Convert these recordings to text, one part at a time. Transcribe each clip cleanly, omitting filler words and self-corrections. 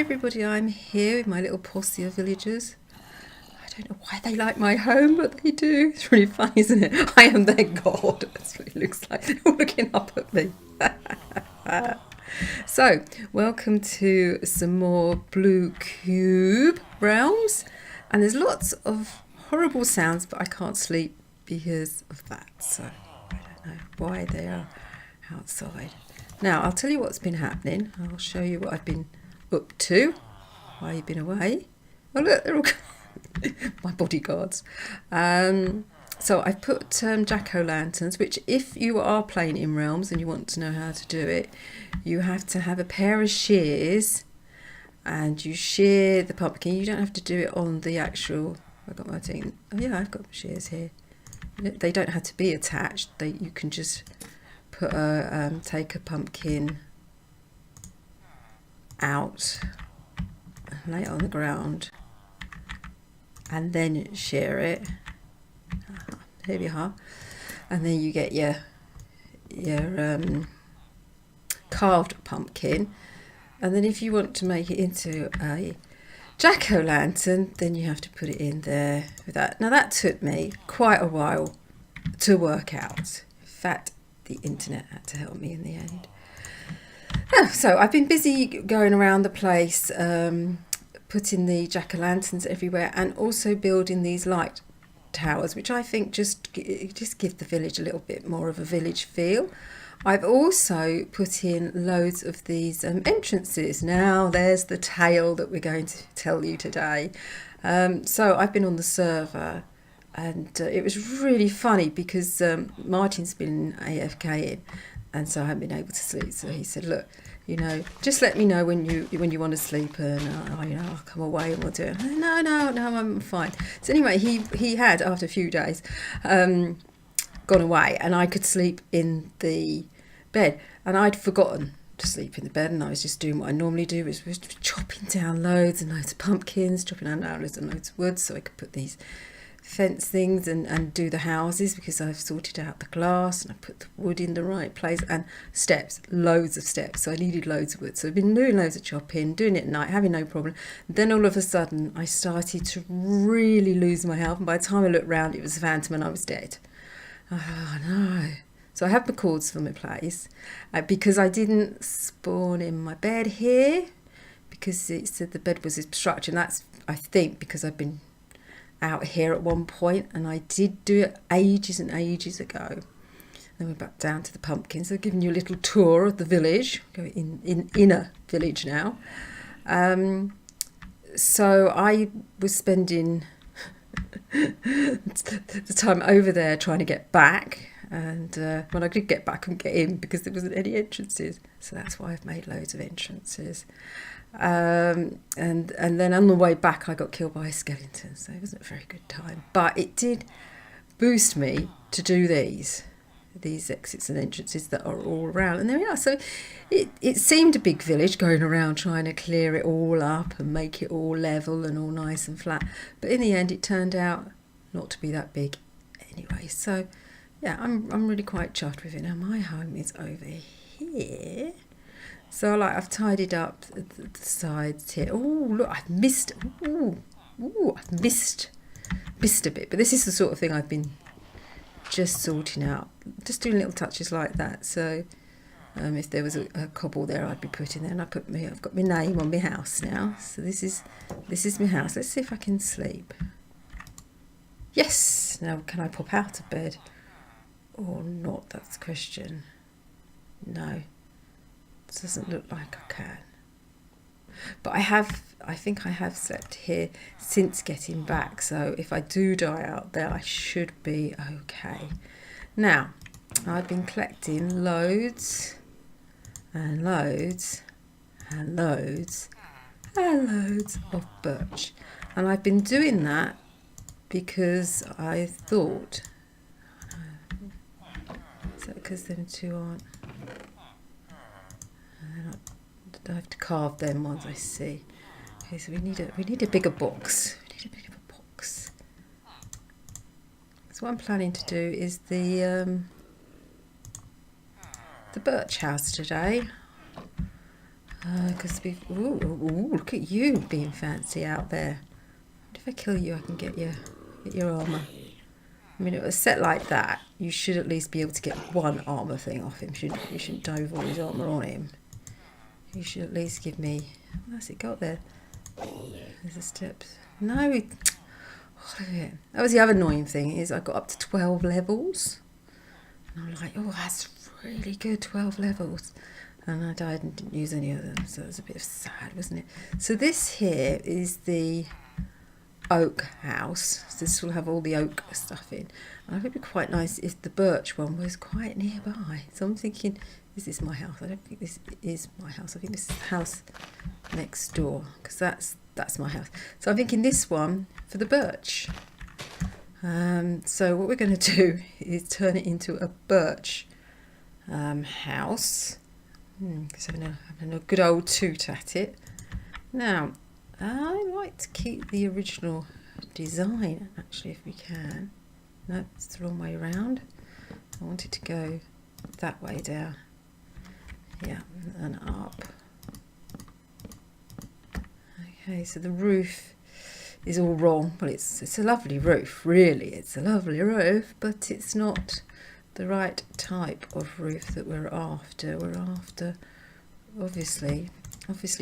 everybody, I'm here with my little posse of villagers. I don't know why they like my home, but they do. It's really funny, isn't it? I am their god. That's what it looks like. They're all looking up at me. So, welcome to some more BlueCube realms. And there's lots of horrible sounds, but I can't sleep because of that. So, I don't know why they are outside. Now, I'll tell you what's been happening. I'll show you what I've been up to while you've been away. Oh, look, they're all my bodyguards. So I've put jack-o'-lanterns, which if you are playing in Realms and you want to know how to do it, you have to have a pair of shears and you shear the pumpkin. You don't have to do it on the actual... I've got my thing. Oh yeah, I've got shears here. They don't have to be attached. You can just put take a pumpkin out, lay it on the ground, and then shear it. Here we are. And then you get your carved pumpkin. And then if you want to make it into a jack-o'-lantern, then you have to put it in there with that. Now that took me quite a while to work out. In fact, the internet had to help me in the end. So I've been busy going around the place, putting the jack-o'-lanterns everywhere, and also building these light towers, which I think just give the village a little bit more of a village feel. I've also put in loads of these entrances. Now there's the tale that we're going to tell you today. So I've been on the server, and it was really funny because Martin's been AFKing, and so I haven't been able to sleep. So he said, look, you know, just let me know when you want to sleep, and I'll come away and we'll do it. No, I'm fine. So anyway, he had, after a few days, gone away, and I could sleep in the bed, and I'd forgotten to sleep in the bed, and I was just doing what I normally do, was chopping down loads and loads of pumpkins, chopping down loads and loads of wood, so I could put these fence things and do the houses, because I've sorted out the glass and I put the wood in the right place, and steps, loads of steps, so I needed loads of wood. So I've been doing loads of chopping, doing it at night, having no problem. Then all of a sudden I started to really lose my health, and by the time I looked round it was a phantom and I was dead. Oh no. So I have the cords for my place, because I didn't spawn in my bed here, because it said the bed was obstructed. That's, I think, because I've been out here at one point, and I did do it ages and ages ago. Then we're back down to the pumpkins. I've given you a little tour of the village. Go in inner village now. So I was spending the time over there trying to get back, and when I did get back, I couldn't get in because there wasn't any entrances. So that's why I've made loads of entrances. And then on the way back I got killed by a skeleton, so it wasn't a very good time, but it did boost me to do these exits and entrances that are all around, and there we are. So it seemed a big village, going around trying to clear it all up and make it all level and all nice and flat, but in the end it turned out not to be that big anyway. So yeah, I'm really quite chuffed with it. Now my home is over here. So I've tidied up the sides here. Oh look, I've missed. I've missed a bit. But this is the sort of thing I've been just sorting out, just doing little touches like that. So if there was a cobble there, I'd be putting there. And I've got my name on my house now. So this is my house. Let's see if I can sleep. Yes. Now can I pop out of bed or not? That's the question. No. Doesn't look like I can, but I think I have slept here since getting back, so if I do die out there I should be okay. Now I've been collecting loads and loads and loads and loads of birch, and I've been doing that because I thought, is that because them two aren't, I have to carve them ones, I see. Okay, so we need a bigger box. So what I'm planning to do is the birch house today. Because ooh, look at you being fancy out there. If I kill you, I can get your armour. I mean, at a set like that, you should at least be able to get one armour thing off him. You shouldn't dive all his armour on him. You should at least give me... What's it got there? There's the steps. No, look at it. That was the other annoying thing, is I got up to 12 levels. And I'm like, oh, that's really good, 12 levels. And I died and didn't use any of them, so it was a bit sad, wasn't it? So this here is the oak house. So this will have all the oak stuff in. And I think it'd be quite nice if the birch one was quite nearby. So I'm thinking, this is my house. I don't think this is my house. I think this is the house next door, because that's my house. So I'm thinking this one for the birch. So what we're going to do is turn it into a birch house. Because having a good old toot at it. Now, I like to keep the original design, actually, if we can. No, it's the wrong way around. I want it to go that way down. Yeah, and up. Okay, so the roof is all wrong. Well, it's a lovely roof, really. It's a lovely roof, but it's not the right type of roof that we're after. We're after, obviously,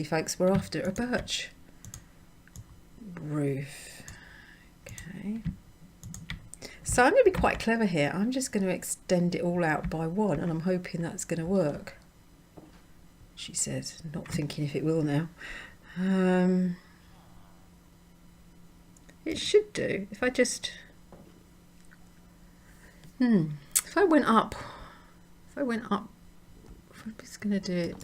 folks, we're after a birch roof. Okay, so I'm going to be quite clever here. I'm just going to extend it all out by one, and I'm hoping that's going to work, she said, not thinking if it will now. It should do. If I just if I went up, if I'm just going to do it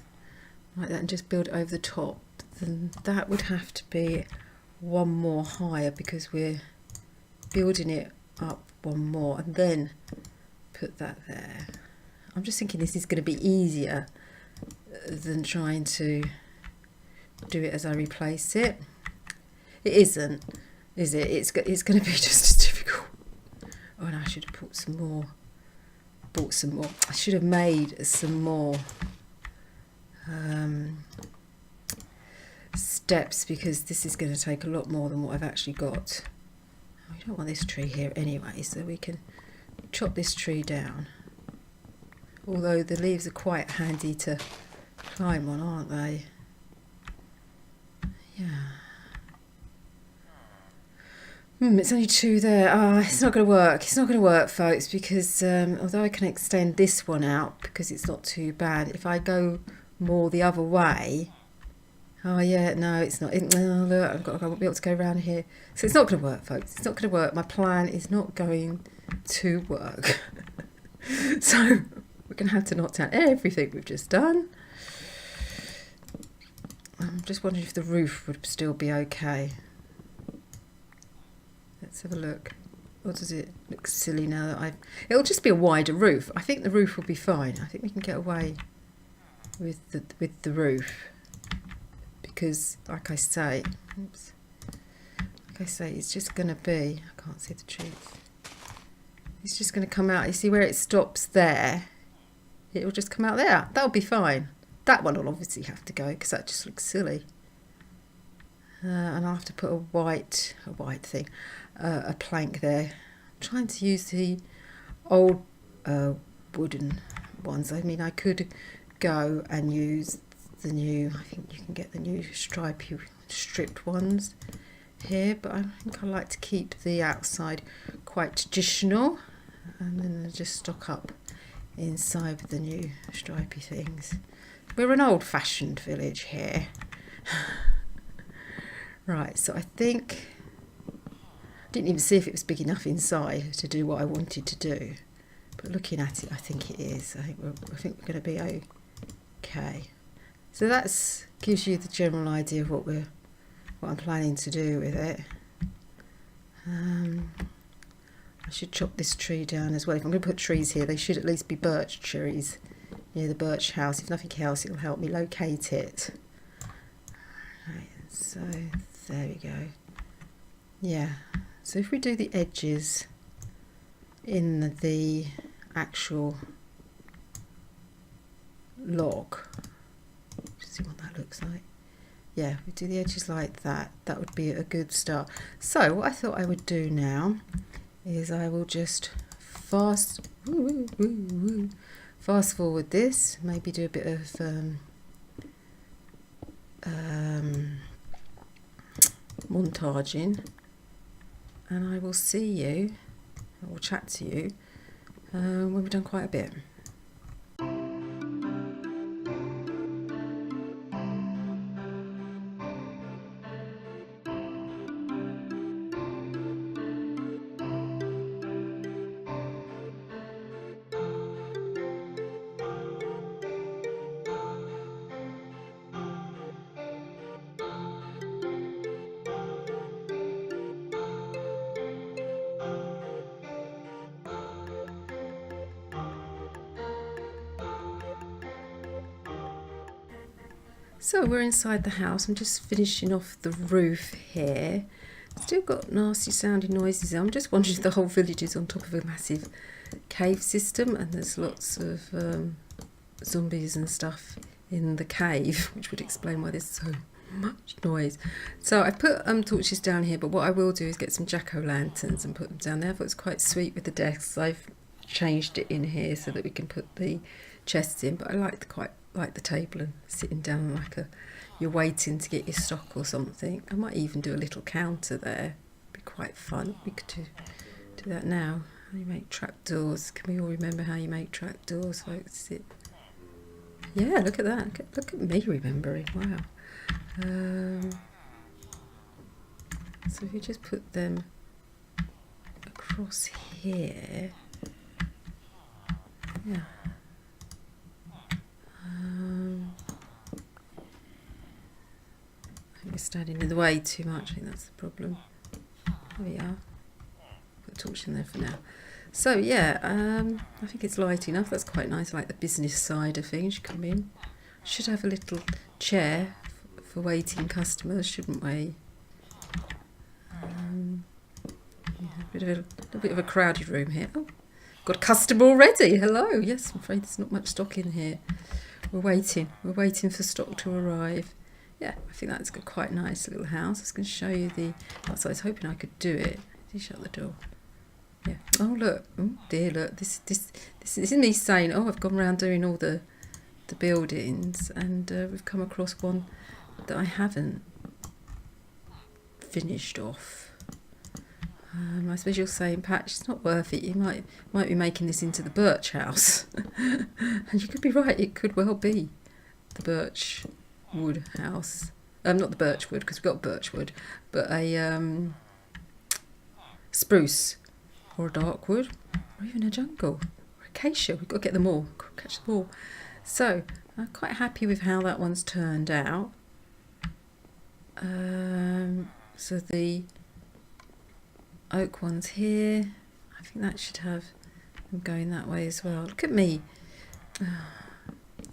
like that and just build it over the top, then that would have to be one more higher, because we're building it up one more, and then put that there. I'm just thinking this is going to be easier than trying to do it as I replace it. It isn't, is it? It's going to be just as difficult. Oh, and I should have bought some more. I should have made some more steps, because this is going to take a lot more than what I've actually got. We don't want this tree here anyway, so we can chop this tree down. Although the leaves are quite handy to climb on, aren't they? Yeah. It's only two there. It's not going to work. It's not going to work, folks, because although I can extend this one out because it's not too bad, if I go more the other way... Oh yeah, no, it's not. Oh, look, I won't be able to go around here. So it's not going to work, folks. It's not going to work. My plan is not going to work. So we're going to have to knock down everything we've just done. I'm just wondering if the roof would still be okay. Let's have a look. Or does it look silly now that it'll just be a wider roof. I think the roof will be fine. I think we can get away with the roof. Because, like I say, it's just going to be... I can't see the trees. It's just going to come out. You see where it stops there? It will just come out there. That'll be fine. That one will obviously have to go because that just looks silly. And I'll have to put a white thing, a plank there. I'm trying to use the old wooden ones. I mean, I could go and use the new, I think you can get the new stripped ones here, but I think I like to keep the outside quite traditional, and then I just stock up inside with the new stripy things. We're an old-fashioned village here. Right, so I think I didn't even see if it was big enough inside to do what I wanted to do, but looking at it, I think it is. I think we're going to be okay. So that gives you the general idea of what I'm planning to do with it. I should chop this tree down as well. If I'm going to put trees here, they should at least be birch trees near the birch house. If nothing else, it'll help me locate it. Right, so there we go. Yeah, so if we do the edges in the actual log, see what that looks like. Yeah, we do the edges like that. That would be a good start. So what I thought I would do now is I will just fast forward this, maybe do a bit of montaging, and I will see you, I will chat to you when we've done quite a bit. So we're inside the house. I'm just finishing off the roof here. Still got nasty sounding noises. I'm just wondering if the whole village is on top of a massive cave system and there's lots of zombies and stuff in the cave, which would explain why there's so much noise. So I put torches down here, but what I will do is get some jack-o'-lanterns and put them down there. I thought it was quite sweet with the desks. I've changed it in here so that we can put the chests in, but I quite like the table and sitting down like you're waiting to get your stock or something. I might even do a little counter there. It'd be quite fun. We could do that now. How you make trapdoors? Can we all remember how you make trapdoors, folks? Yeah, look at that. Look at me remembering. Wow. So if you just put them across here, yeah. I think we're standing in the way too much. I think that's the problem. There we are. Put a torch in there for now. So yeah, I think it's light enough. That's quite nice. I like the business side of things. You come in. Should have a little chair for waiting customers, shouldn't we? Yeah, a little bit of a crowded room here. Oh, got a customer already. Hello. Yes, I'm afraid there's not much stock in here. We're waiting for stock to arrive. Yeah, I think that's got quite a nice little house. I was going to show you the outside. I was hoping I could do it. Did you shut the door? Yeah. Oh look. Oh dear, look. This is me saying, oh, I've gone around doing all the buildings, and we've come across one that I haven't finished off. I suppose you're saying, Patch, it's not worth it. You might be making this into the birch house. And you could be right, it could well be the birch wood house. Not the birch wood, because we've got birch wood, but a spruce or a dark wood or even a jungle or acacia. We've got to get them all, catch them all. So I'm quite happy with how that one's turned out. So the oak one's here. I think that should have them going that way as well. Look at me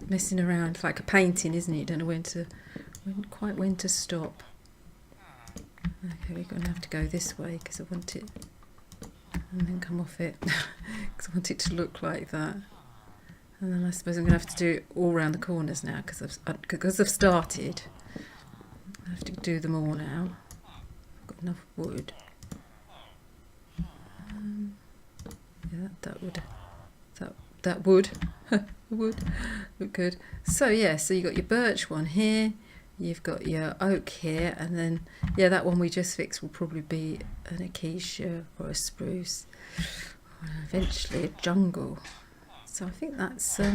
messing around. It's like a painting, isn't it? You don't know when to stop. Okay, we're going to have to go this way because I want it, and then come off it because I want it to look like that. And then I suppose I'm going to have to do it all around the corners now because I've started. I have to do them all now. I've got enough wood. Yeah, that would look good. So yeah, so you got your birch one here, you've got your oak here, and then yeah, that one we just fixed will probably be an acacia or a spruce, or eventually a jungle. So I think that's oh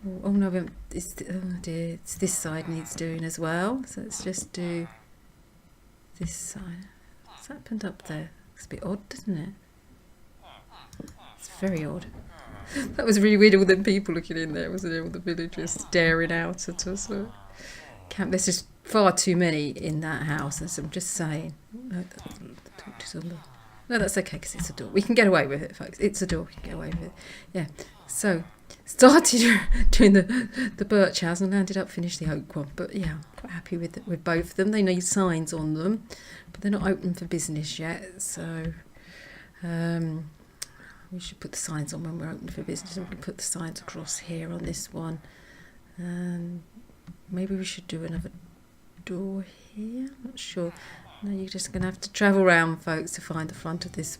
no, it's, oh dear, it's this side needs doing as well. So let's just do this side. What's happened up there? It's a bit odd, doesn't it? It's very odd. That was really weird, all them people looking in there, wasn't it? All the villagers staring out at us. There's just far too many in that house, as I'm just saying. No, the torch is on the... No, that's okay, because it's a door. We can get away with it, folks. It's a door, we can get away with it. Yeah, so started doing the birch house and ended up finishing the oak one. But yeah, I'm quite happy with both of them. They need signs on them, but they're not open for business yet, so... we should put the signs on when we're open for business, and we can put the signs across here on this one. maybe we should do another door here. I'm not sure. No, you're just going to have to travel around, folks, to find the front of this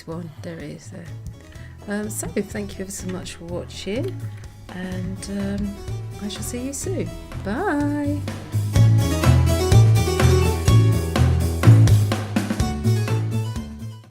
one. There it is there. So thank you ever so much for watching, and I shall see you soon. Bye.